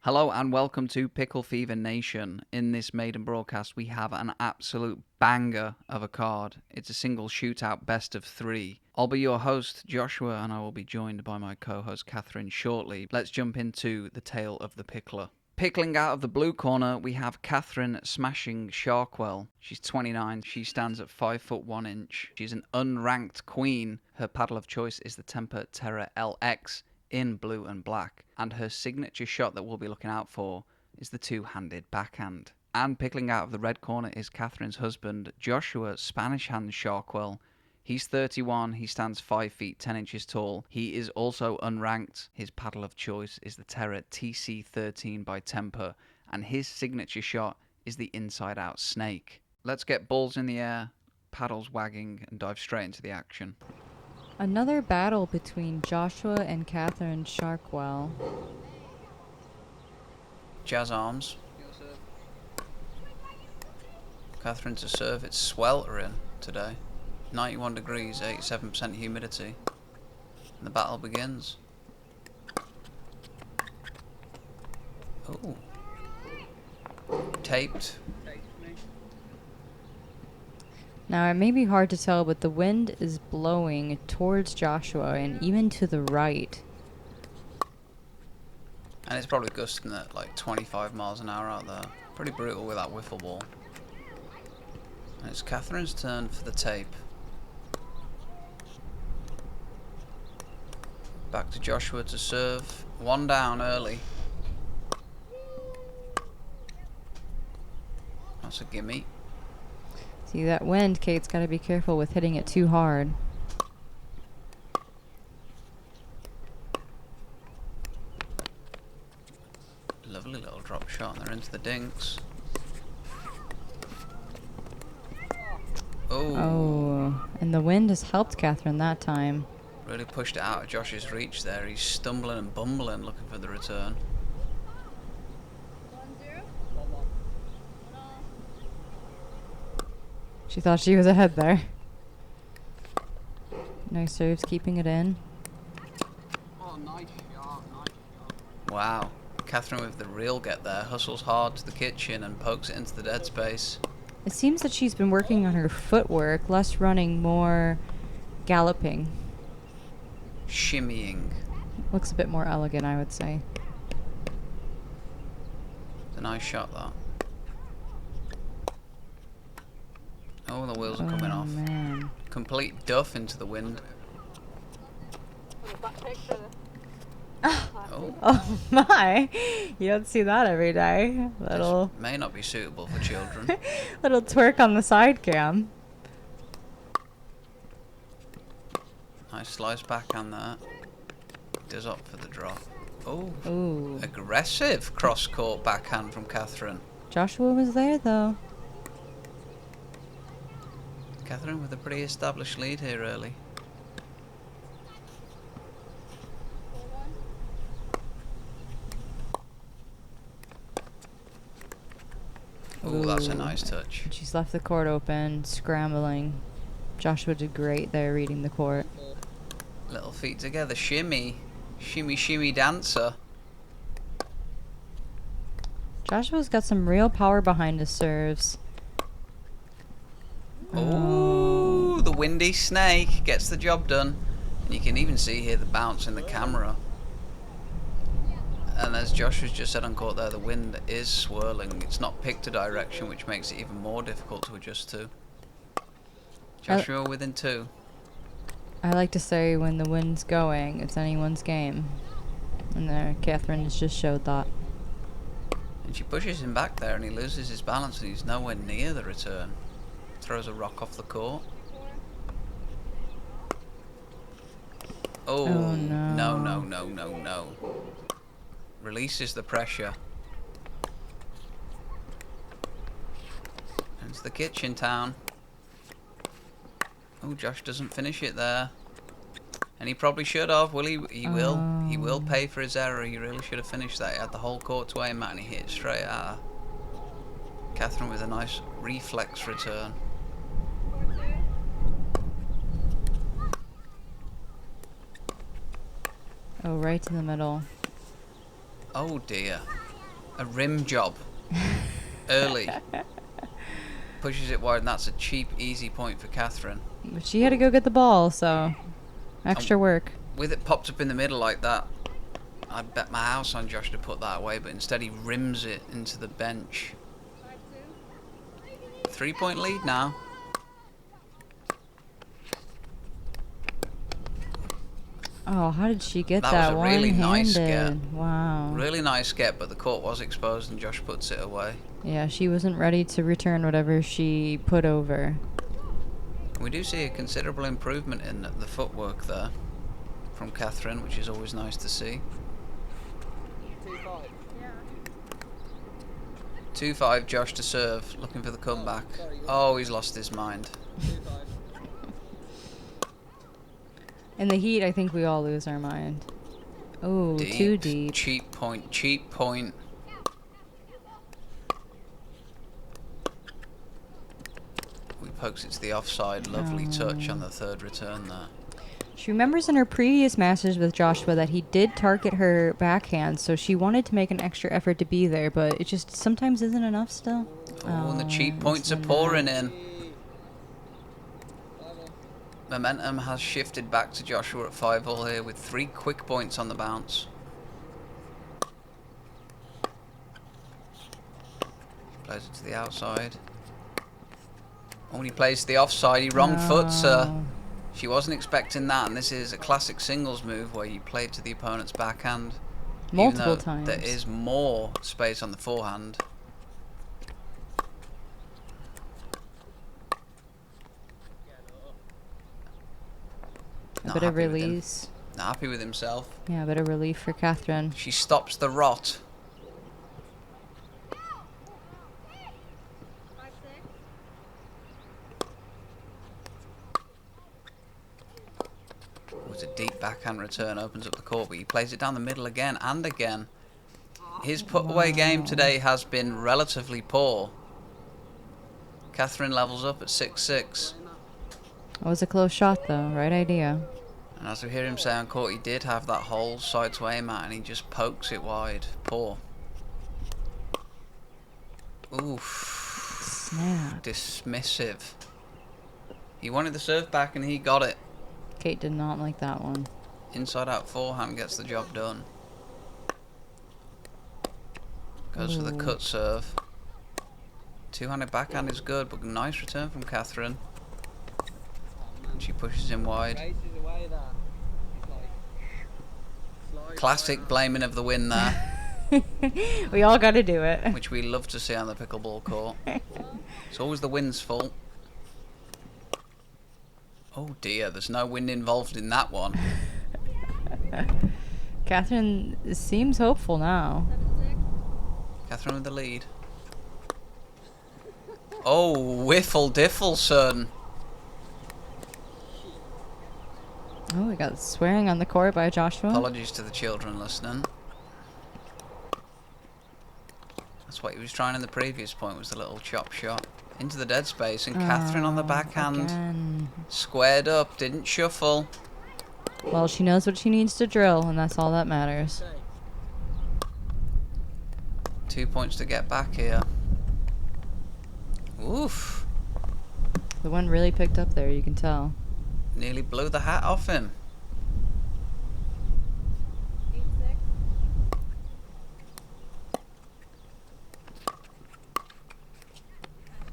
Hello and welcome to Pickle Fever Nation. In this maiden broadcast, we have an absolute banger of a card. It's a single shootout best of 3. I'll be your host, Joshua, and I will be joined by my co-host, Catherine, shortly. Let's jump into the tale of the Pickler. Pickling out of the blue corner, we have Catherine smashing Sharkwell. She's 29. She stands at 5 foot 1 inch. She's an unranked queen. Her paddle of choice is the TMPR LX. In blue and black, and her signature shot that we'll be looking out for is the two-handed backhand. And pickling out of the red corner is Catherine's husband, Joshua Spanish Hand Sharkwell. He's 31, he stands 5 feet 10 inches tall. He is also unranked. His paddle of choice is the Terra TC13 by Temper, and his signature shot is the inside-out snake. Let's get balls in the air, paddles wagging, and dive straight into the action. Another battle between Joshua and Catherine Sharkwell. Jazz arms. Catherine to serve. It's sweltering today. 91 degrees, 87% humidity. And the battle begins. Oh. Taped. Now, it may be hard to tell, but the wind is blowing towards Joshua and even to the right. And it's probably gusting at like 25 miles an hour out there. Pretty brutal with that wiffle ball. And it's Catherine's turn for the tape. Back to Joshua to serve. One down early. That's a gimme. See, that wind, Kate's got to be careful with hitting it too hard. Lovely little drop shot, and they're into the dinks. Oh, and the wind has helped Catherine that time. Really pushed it out of Josh's reach there. He's stumbling and bumbling looking for the return. She thought she was ahead there. Nice serves, keeping it in. Oh, nice shot, nice shot. Wow. Catherine with the real get there. Hustles hard to the kitchen and pokes it into the dead space. It seems that she's been working on her footwork, less running, more galloping. Shimmying. Looks a bit more elegant, I would say. It's a nice shot, that. Oh, the wheels are coming off. Man. Complete duff into the wind. Oh, Oh my! You don't see that every day. Little this may not be suitable for children. little twerk on the side cam. Nice slice backhand there. Does up for the drop. Oh, Ooh. aggressive cross-court backhand from Catherine. Joshua was there though. Catherine with a pretty established lead here early. Oh, that's a nice touch. And she's left the court open, scrambling. Joshua did great there reading the court. Little feet together, shimmy. Shimmy, shimmy dancer. Joshua's got some real power behind his serves. Oh, the windy snake gets the job done. And you can even see here the bounce in the camera. And as Joshua's just said on court there, the wind is swirling. It's not picked a direction, which makes it even more difficult to adjust to. Joshua within 2. I like to say when the wind's going, it's anyone's game. And there, Catherine has just showed that. And she pushes him back there and he loses his balance and he's nowhere near the return. Throws a rock off the court. Oh, no. No. Releases the pressure. Into the kitchen town. Oh, Josh doesn't finish it there. And he probably should have. Will he? He will. He will pay for his error. He really should have finished that. He had the whole court to aim at and he hit it straight at her. Catherine with a nice reflex return. Oh, right to the middle. Oh dear. A rim job. Early. Pushes it wide, and that's a cheap, easy point for Catherine. But she had to go get the ball, so extra work. With it popped up in the middle like that, I'd bet my house on Josh to put that away, but instead he rims it into the bench. 3-point lead now. Oh, how did she get that? That was a really nice get. Wow. Really nice get, but the court was exposed and Josh puts it away. Yeah, she wasn't ready to return whatever she put over. We do see a considerable improvement in the footwork there from Catherine, which is always nice to see. 2-5, Josh to serve, looking for the comeback. Oh, he's lost his mind. In the heat, I think we all lose our mind. Oh, too deep. Cheap point, cheap point. We pokes it to the offside. Lovely touch on the third return there. She remembers in her previous matches with Joshua that he did target her backhand, so she wanted to make an extra effort to be there, but it just sometimes isn't enough still. Oh, and the cheap points are pouring in. Momentum has shifted back to Joshua at 5-all here with 3 quick points on the bounce. Plays it to the outside. Oh, when he plays to the offside, he wrong foots her. She wasn't expecting that, and this is a classic singles move where you play it to the opponent's backhand. Multiple times. There is more space on the forehand. A bit of release. Not happy with himself. Yeah, a bit of relief for Catherine. She stops the rot. It's a deep backhand return, opens up the court, but he plays it down the middle again and again. His put-away game today has been relatively poor. Catherine levels up at 6-6. That was a close shot, though. Right idea. And as we hear him say on court, he did have that hole side to aim at, and he just pokes it wide. Poor. Oof. Snap. Dismissive. He wanted the serve back, and he got it. Kate did not like that one. Inside out forehand gets the job done. Goes for the cut serve. Two-handed backhand is good, but nice return from Catherine. And she pushes him wide. Classic blaming of the win there. We all got to do it. Which we love to see on the pickleball court. It's always the wind's fault. Oh dear, there's no wind involved in that one. Catherine seems hopeful now. Catherine with the lead. Oh, whiffle diffle, son. Oh, we got swearing on the court by Joshua. Apologies to the children listening. That's what he was trying in the previous point, was the little chop shot. Into the dead space, and Catherine on the backhand. Again. Squared up, didn't shuffle. Well, she knows what she needs to drill, and that's all that matters. 2 points to get back here. Oof. The wind really picked up there, you can tell. Nearly blew the hat off him.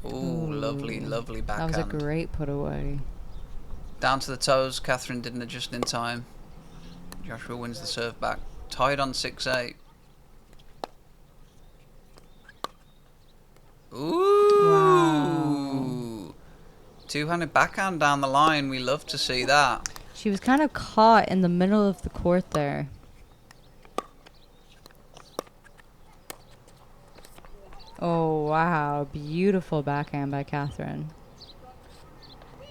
Ooh, lovely, lovely backhand. That was a great put away. Down to the toes, Catherine didn't adjust in time. Joshua wins the serve back. Tied on 6-8. Ooh! Wow. Two-handed backhand down the line. We love to see that. She was kind of caught in the middle of the court there. Oh, wow. Beautiful backhand by Catherine.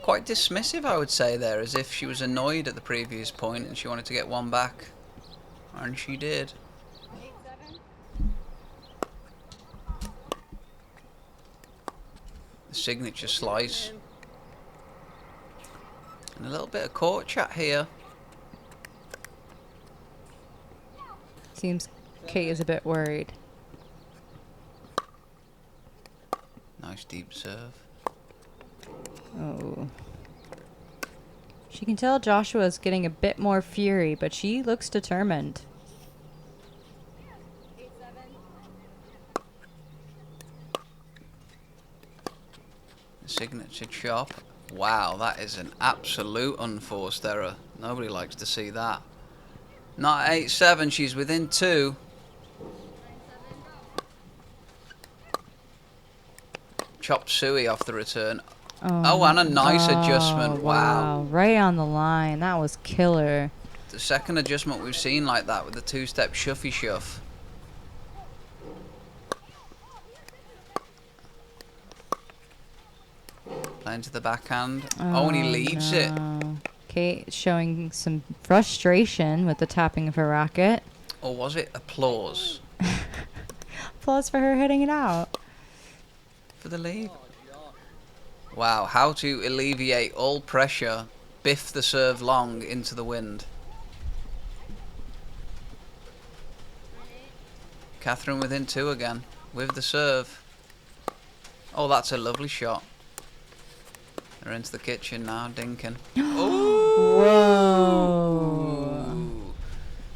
Quite dismissive, I would say, there, as if she was annoyed at the previous point and she wanted to get one back. And she did. The signature slice. And a little bit of court chat here. Seems Kate is a bit worried. Nice deep serve. Oh. She can tell Joshua's getting a bit more fury, but she looks determined. Signature chop. Wow, that is an absolute unforced error. Nobody likes to see that. Not 8-7, she's within 2. Chop suey off the return. Oh, and a nice adjustment. Wow. Right on the line. That was killer. The second adjustment we've seen like that with the 2-step shuffy shuff. Playing to the backhand. Oh, and he leaves it. Kate showing some frustration with the tapping of her racket. Or was it applause? Applause for her hitting it out. For the lead. Wow, how to alleviate all pressure, biff the serve long into the wind. Catherine within 2 again, with the serve. Oh, that's a lovely shot. They're into the kitchen now, dinking. Whoa.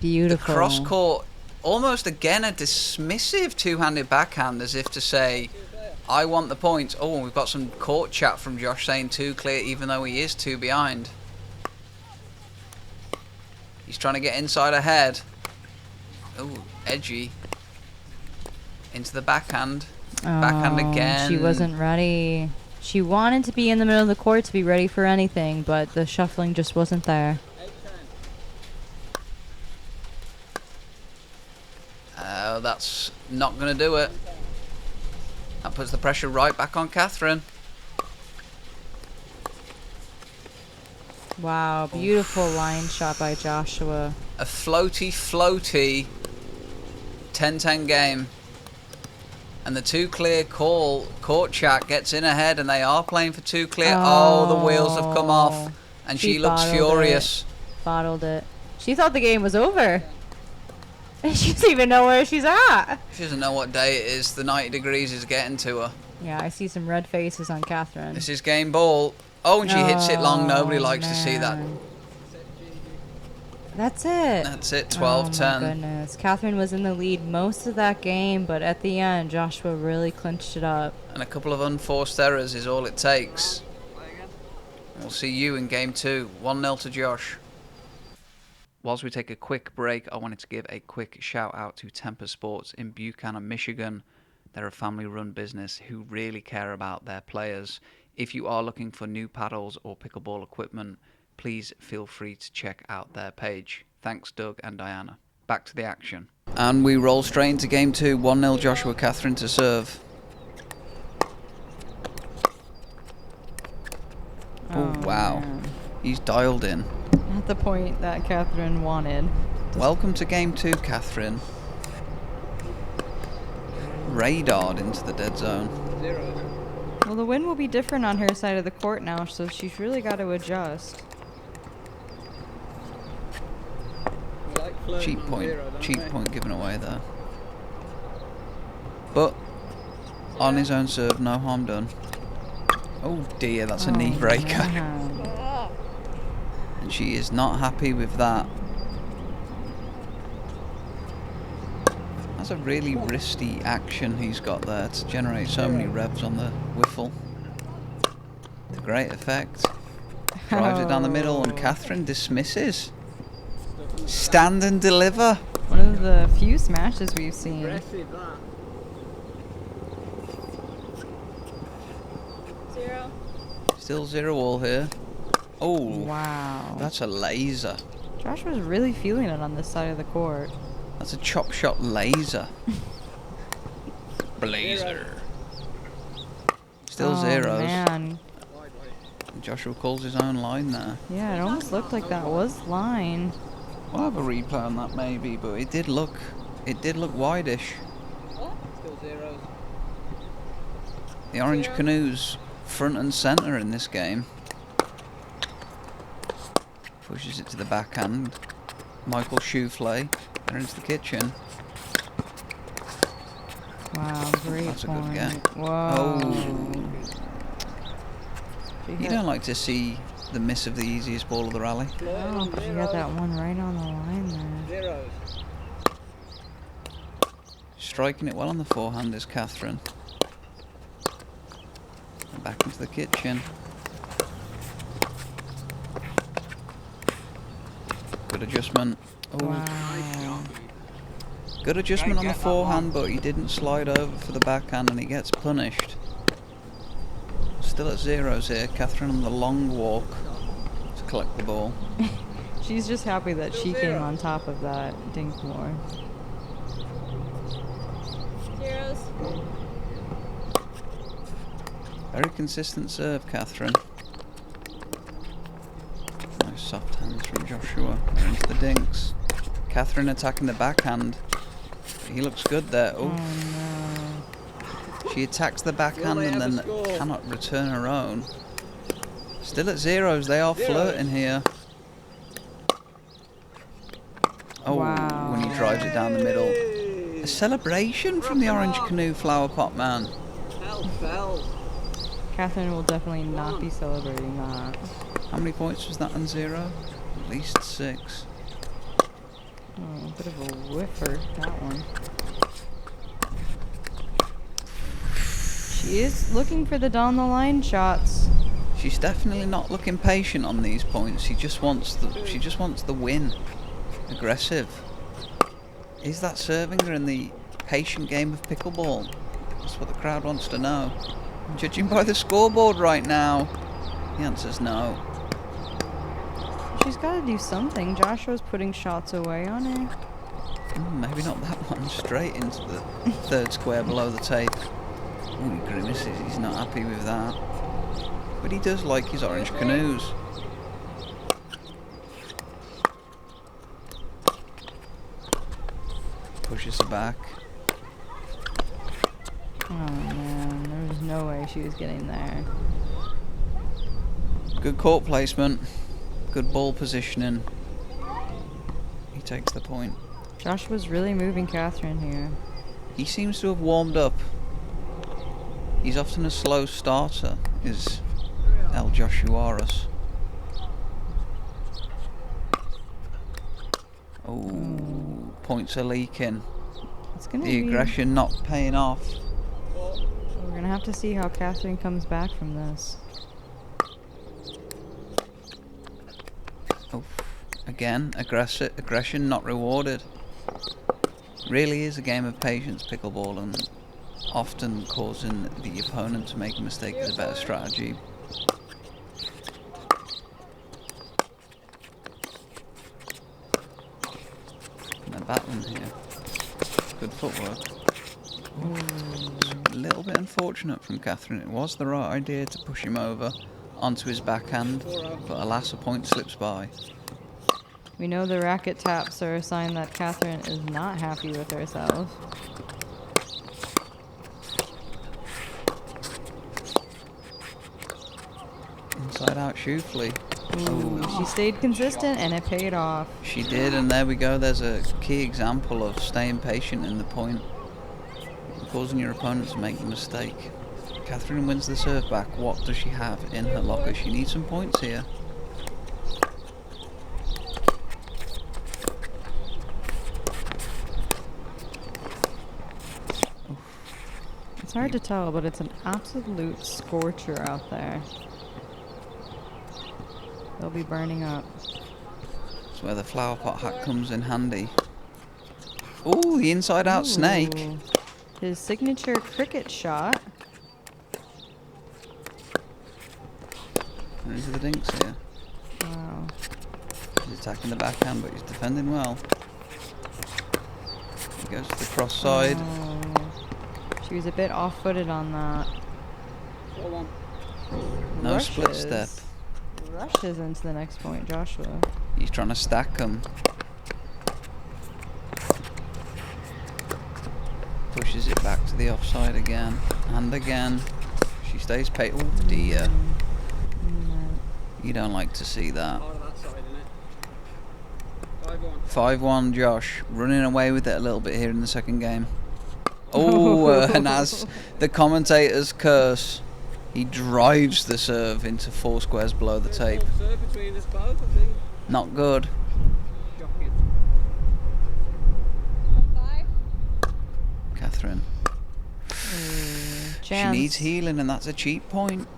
Beautiful. The cross court, almost again a dismissive two-handed backhand, as if to say, I want the points. Oh, we've got some court chat from Josh saying 2 clear, even though he is 2 behind. He's trying to get inside ahead. Oh, edgy. Into the backhand. Backhand again. She wasn't ready. She wanted to be in the middle of the court to be ready for anything, but the shuffling just wasn't there. Oh, that's not going to do it. That puts the pressure right back on Catherine. Wow, beautiful line shot by Joshua. A floaty 10-10 game. And the 2 clear court chat gets in ahead, and they are playing for 2 clear. Oh, the wheels have come off. And she looks furious. Bottled it. She thought the game was over. She doesn't even know where she's at. She doesn't know what day it is. The 90 degrees is getting to her. Yeah, I see some red faces on Catherine. This is game ball. Oh, and she hits it long. Nobody likes to see that. That's it. That's it, 12-10. Oh my goodness. Catherine was in the lead most of that game, but at the end, Joshua really clinched it up. And a couple of unforced errors is all it takes. We'll see you in game 2. 1-0 to Josh. Whilst we take a quick break, I wanted to give a quick shout out to Temper Sports in Buchanan, Michigan. They're a family-run business who really care about their players. If you are looking for new paddles or pickleball equipment, please feel free to check out their page. Thanks, Doug and Diana. Back to the action. And we roll straight into game 2. 1-0 Joshua. Catherine to serve. Oh, wow. Man. He's dialed in. At the point that Catherine wanted. Welcome to game 2, Catherine. Radared into the dead zone. Well, the wind will be different on her side of the court now, so she's really got to adjust. Cheap point given away there. But on his own serve, no harm done. Oh dear, that's a knee breaker. And she is not happy with that. That's a really wristy action he's got there to generate so many revs on the whiffle. To great effect. Drives it down the middle, and Catherine dismisses. Stand and deliver. One of the few smashes we've seen. Still 0-all here. Oh, wow. That's a laser. Josh was really feeling it on this side of the court. That's a chop shot laser. Blazer. Still zeros. Man. Joshua calls his own line there. Yeah, it almost looked like that was line. We'll have a replay on that maybe, but it did look wide-ish. Still zeros. The Orange Canoes front and centre in this game. Pushes it to the backhand. Michael Shouflay. They're into the kitchen. Wow, great That's a good point. game. Whoa. Oh. She You hit- don't like to see the miss of the easiest ball of the rally. Oh, but she got that one right on the line there. Zeros. Striking it well on the forehand is Catherine. And back into the kitchen. Good adjustment. Oh, Wow. good adjustment on the forehand, but he didn't slide over for the backhand and he gets punished. Still at zeros here. Catherine on the long walk to collect the ball. She's just happy that she came on top of that dink more. Zeros. Very consistent serve, Catherine. Nice soft hands from Joshua. They're into the dinks. Catherine attacking the backhand. He looks good there. Oh Oh, no. she attacks the backhand Will they and ever then score? cannot return her own. Still at zeros. They are flirting here. Oh, Wow. when he drives it down the middle. Hey! A celebration from the Orange Canoe Flower Pot man. Help, bells. Catherine will definitely not be celebrating that. How many points was that on zero? At least 6. Oh, a bit of a whiffer, that one. She is looking for the down the line shots. She's definitely not looking patient on these points. She just wants the win. Aggressive. Is that serving her in the patient game of pickleball? That's what the crowd wants to know. Judging by the scoreboard right now, the answer's no. She's got to do something. Joshua's putting shots away on her. Maybe not that one. Straight into the third square below the tape. Ooh, he grimaces. He's not happy with that. But he does like his orange canoes. Pushes her back. Oh man, there was no way she was getting there. Good court placement. Good ball positioning. He takes the point. Joshua's really moving Catherine here. He seems to have warmed up. He's often a slow starter, is El Joshuaris. Oh, points are leaking. It's gonna The be. aggression not paying off. We're gonna have to see how Catherine comes back from this. Oh, again, aggression not rewarded. Really is a game of patience, pickleball, and often causing the opponent to make a mistake is a better strategy. And they're battling here. Good footwork. It's a little bit unfortunate from Catherine. It was the right idea to push him over onto his backhand, but alas, a point slips by. We know the racket taps are a sign that Catherine is not happy with herself. Inside out Shoofley. She stayed consistent and it paid off. She did, and there we go. There's a key example of staying patient in the point, causing your opponent to make the mistake. Catherine wins the serve back. What does she have in her locker? She needs some points here. It's hard to tell, but it's an absolute scorcher out there. They'll be burning up. That's where the flower pot hat comes in handy. Ooh, the inside out snake. Ooh. His signature cricket shot. And into the dinks here. Wow. He's attacking the backhand, but he's defending well. He goes to the cross side. Oh. She was a bit off-footed on that. Go on. No split step. Rushes into the next point, Joshua. He's trying to stack them. Pushes it back to the offside again. And again. She stays paid. Oh dear. You don't like to see that. Part of that side, innit? 5-1. 5-1 Josh. Running away with it a little bit here in the second game. Oh, and as the commentators curse, he drives the serve into 4 squares below the tape. Serve between us both, I think. Not good. Shocking. Catherine. She Chance. needs healing, and that's a cheap point.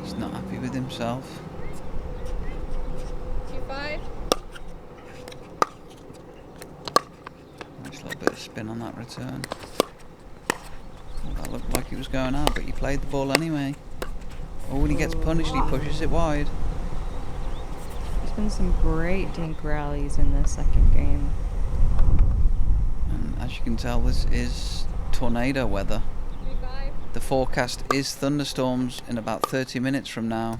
He's not happy with himself. 2-5. Nice little bit of spin on that return. Well, that looked like it was going out, but he played the ball anyway. Oh, when he gets punished, he pushes it wide. There's been some great dink rallies in this second game. And as you can tell, this is tornado weather. 3-5. The forecast is thunderstorms in about 30 minutes from now.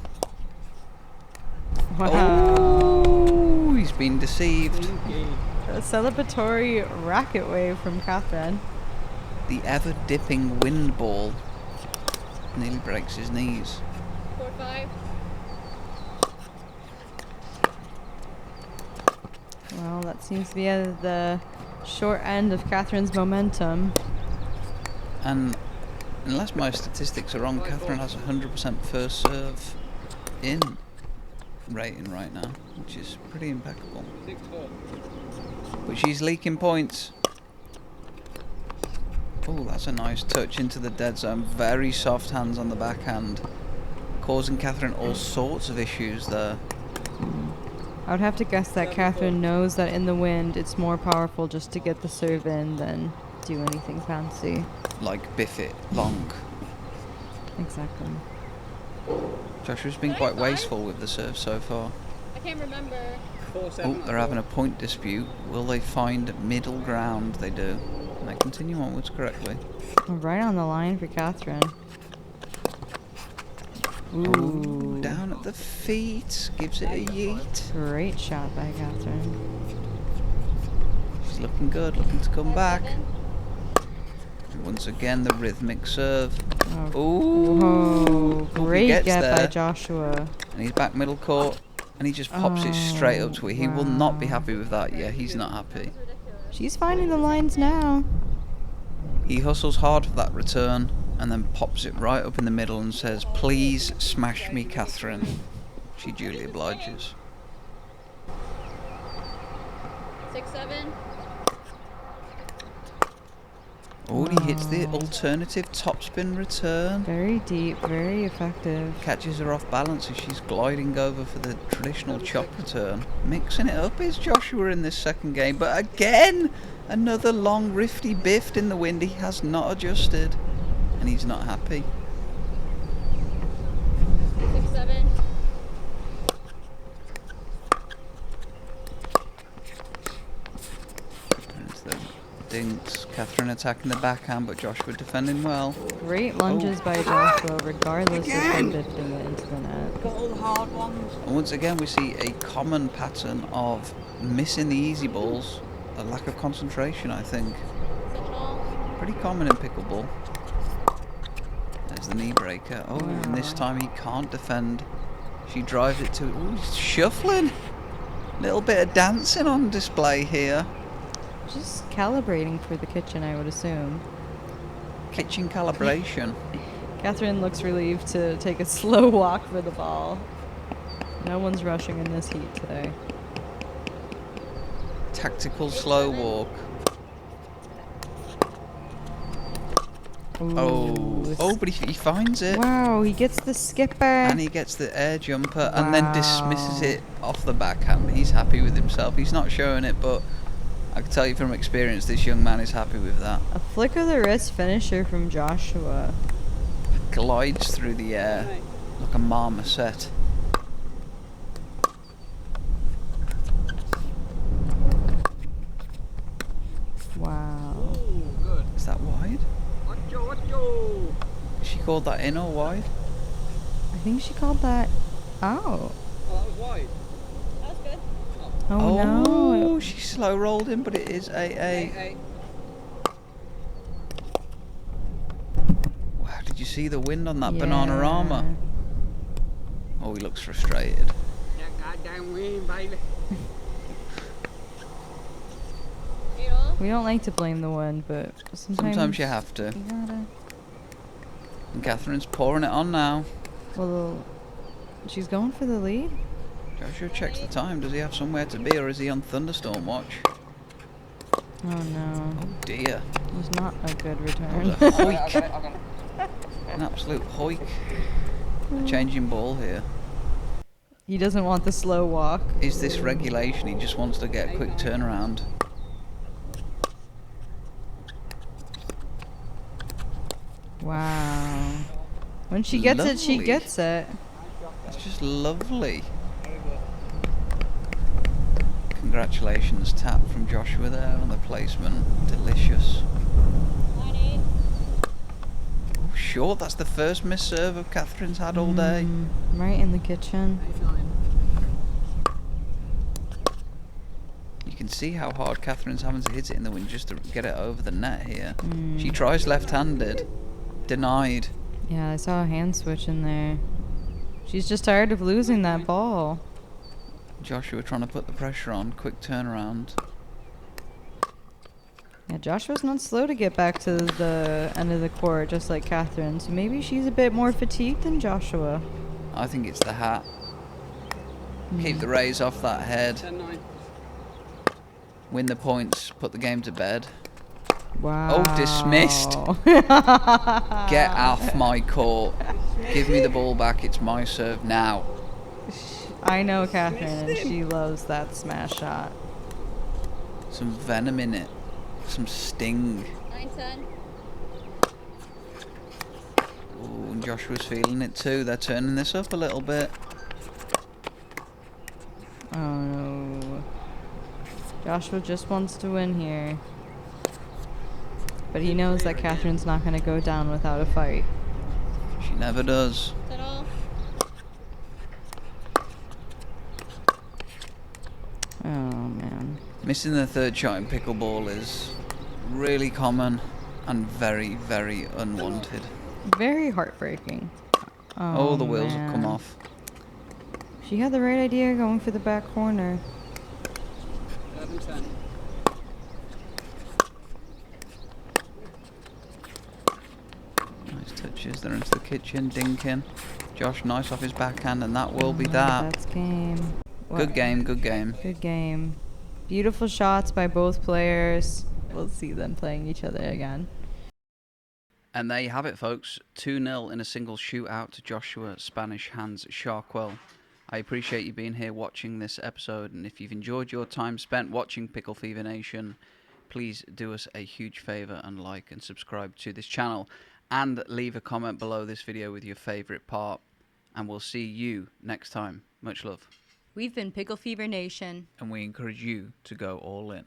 Wow. Oh, he's been deceived. Sneaky. A celebratory racket wave from Catherine. The ever-dipping wind ball nearly breaks his knees. 4-5. Well, that seems to be the short end of Catherine's momentum. And unless my statistics are wrong, Catherine has 100% first serve in rating right now, which is pretty impeccable. 6-4. But she's leaking points. Oh, that's a nice touch into the dead zone. Very soft hands on the backhand, causing Catherine all sorts of issues there. I would have to guess that Catherine knows that in the wind it's more powerful just to get the serve in than do anything fancy. Like biff it long. Exactly. Joshua's been quite wasteful with the serve so far. I can't remember. 4-7. Oh, they're having a point dispute. Will they find middle ground? They do. And they continue onwards correctly. Right on the line for Catherine. Ooh, Ooh. down at the feet. Gives it a yeet. Great shot by Catherine. She's looking good, looking to come back. 5-7. And once again, the rhythmic serve. Oh. Ooh. Whoa, Hope he great gets get by there. Joshua. And he's back middle court. And he just pops it straight up to it. He will not be wow. happy with that. Yeah, he's not happy. She's finding the lines now. He hustles hard for that return and then pops it right up in the middle and says, "Please smash me, Catherine." She duly obliges. 6-7. Oh, he hits the alternative topspin return. Very deep, very effective. Catches her off balance as she's gliding over for the traditional chop return. Mixing it up is Joshua in this second game, but again, another long rifty biffed in the wind. He has not adjusted, and he's not happy. 6-7. There's the dinks. Catherine attacking the backhand, but Joshua defending well. Great lunges by Joshua, regardless of him lifting it into the net. Got all the hard ones. And once again, we see a common pattern of missing the easy balls, a lack of concentration, I think. Pretty common in pickleball. There's the knee breaker. Oh, and this time he can't defend. She drives it to... Ooh, he's shuffling. Little bit of dancing on display here. Just calibrating for the kitchen, I would assume. Kitchen calibration. Catherine looks relieved to take a slow walk for the ball. No one's rushing in this heat today. Tactical slow walk. Ooh, Oh, but he finds it. wow, he gets the skipper. And he gets the air jumper and then dismisses Wow. it off the backhand. He's happy with himself. He's not showing it, but I can tell you from experience, this young man is happy with that. A flick of the wrist finisher from Joshua. Glides through the air like a marmoset. Wow. Oh, good. Is that wide? Watcho. She called that in or wide? I think she called that out. Oh, that was wide. That was good. Oh, no. She slow rolled him, but it is AA. Hey. Wow, did you see the wind on that Yeah. Bananarama? Oh, he looks frustrated. That goddamn wind, baby. 8-all. We don't like to blame the wind, but Sometimes you have to. You gotta. And Catherine's pouring it on now. Well, she's going for the lead. Joshua checks the time. Does he have somewhere to be, or is he on thunderstorm watch? Oh no. Oh dear. It was not a good That return. was a hoik. An absolute hoik. A changing ball here. He doesn't want the slow walk. Is this regulation? He just wants to get a quick turnaround. Wow. When she gets it, she Lovely. gets it. That's just lovely. Congratulations, tap from Joshua there on the placement. Delicious. 9-8. Oh, short. That's the first miss serve of Catherine's had all day. Right in the kitchen. 8-9. You can see how hard Catherine's having to hit it in the wind just to get it over the net here. She tries left-handed. Denied. Yeah, I saw a hand switch in there. She's just tired of losing that ball. Joshua trying to put the pressure on. Quick turnaround. Yeah, Joshua's not slow to get back to the end of the court, just like Catherine. So maybe she's a bit more fatigued than Joshua. I think it's the hat. Keep the rays off that head. 10-9. Win the points. Put the game to bed. Wow. Oh, dismissed. Get off my court. Give me the ball back. It's my serve now. I know Catherine, and she loves that smash shot. Some venom in it. Some sting. 9-10. Ooh, and Joshua's feeling it too. They're turning this up a little bit. Oh no. Joshua just wants to win here. But he knows that Catherine's not going to go down without a fight. She never does. 10-all. Oh man. Missing the third shot in pickleball is really common and very, very unwanted. Very heartbreaking. Oh, the wheels have come man. off. She had the right idea going for the back corner. 11-10. Nice touches. They're into the kitchen. Dinking. Josh, nice off his backhand, and that will be that. That's game. Good game, good game. Good game. Beautiful shots by both players. We'll see them playing each other again. And there you have it, folks. 2-0 in a single shootout to Joshua Spanish Hands Sharkwell. I appreciate you being here watching this episode, and if you've enjoyed your time spent watching Pickle Fever Nation, please do us a huge favour and like and subscribe to this channel, and leave a comment below this video with your favourite part, and we'll see you next time. Much love. We've been Pickle Fever Nation. And we encourage you to go all in.